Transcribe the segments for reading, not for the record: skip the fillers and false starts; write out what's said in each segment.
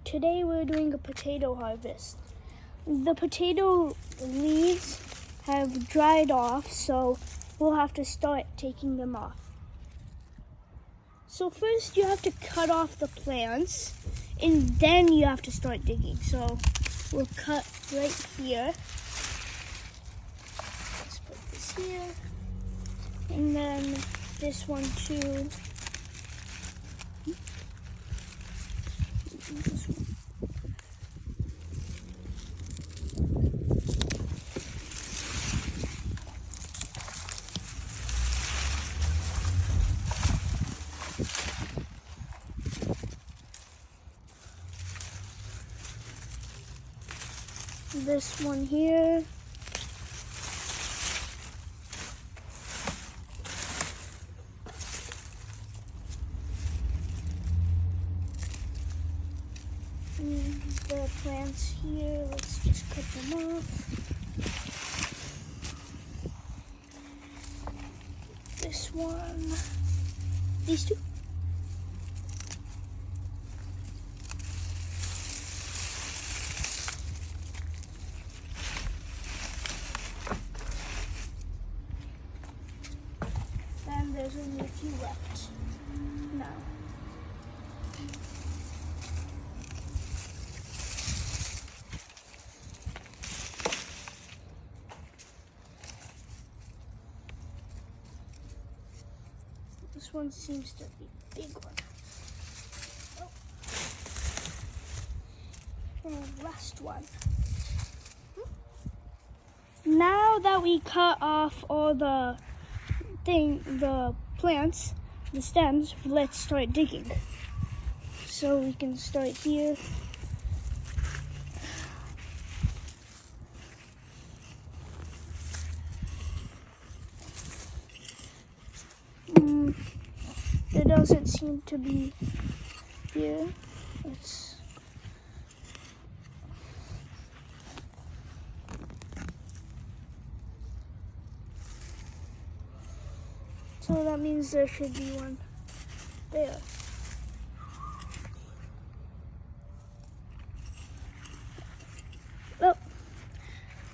Today we're doing a potato harvest. The potato leaves have dried off, so we'll have to start taking them off. So first you have to cut off the plants, and then you have to start digging. So we'll cut right here. Let's put this here. And then this one too. This one. This one here. And the plants here, let's just cut them off. This one, these two. And there's only a few left now. This one seems to be a big one. Oh. And last one. Now that we cut off all the plants, the stems, let's start digging. So we can start here. There doesn't seem to be here. So that means there should be one there. Oh,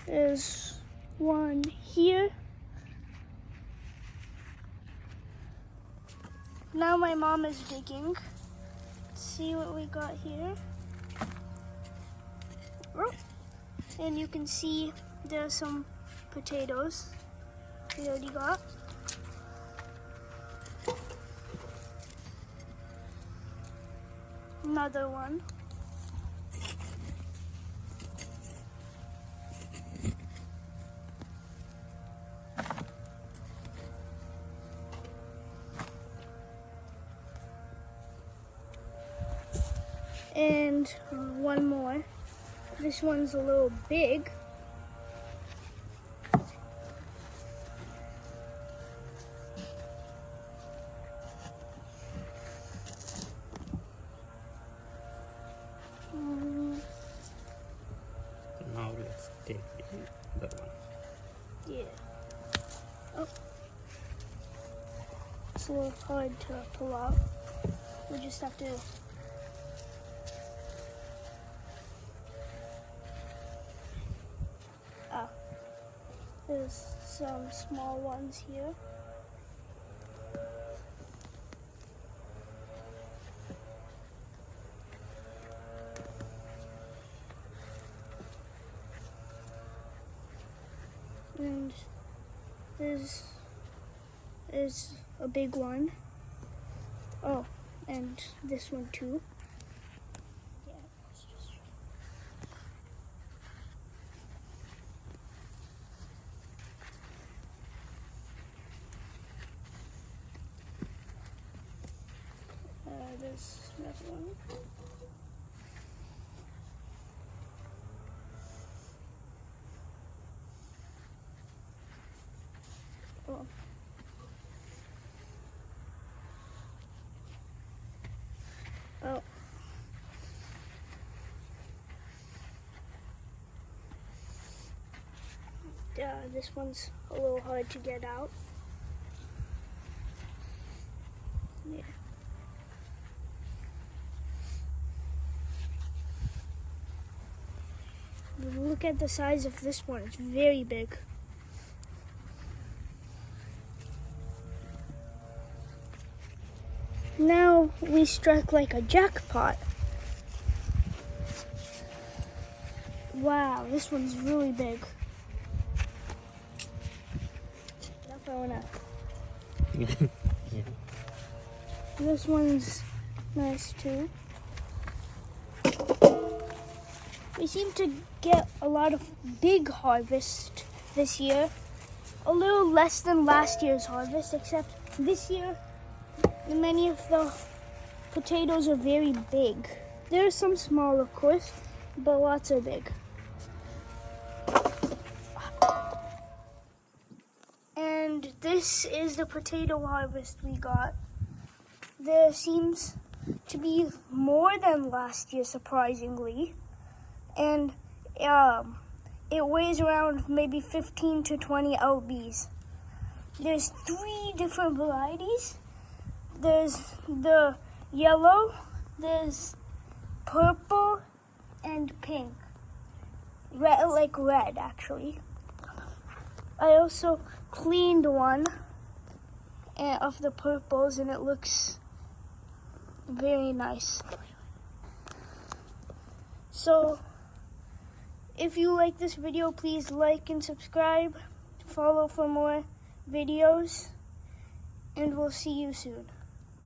there's one here. Now my mom is digging. Let's see what we got here. Oh, and you can see there's some potatoes we already got. Another one. And one more. This one's a little big. Now let's take the other one. Yeah. Oh. It's a little hard to pull out. We just have to there's some small ones here. And there's a big one. Oh, and this one too. Yeah, let's just... There's another one. Oh. Oh. This one's a little hard to get out. Yeah. Look at the size of this one. It's very big. Now we struck like a jackpot. Wow, this one's really big. Yeah. This one's nice too. We seem to get a lot of big harvest this year. A little less than last year's harvest, except this year many of the potatoes are very big. There are some small, of course, but lots are big. And this is the potato harvest we got. There seems to be more than last year, surprisingly. And it weighs around maybe 15 to 20 lbs. There's 3 different varieties. There's the yellow, there's purple, and pink. Red, like red, actually. I also cleaned one of the purples, and it looks very nice. So, if you like this video, please like and subscribe. Follow for more videos, and we'll see you soon.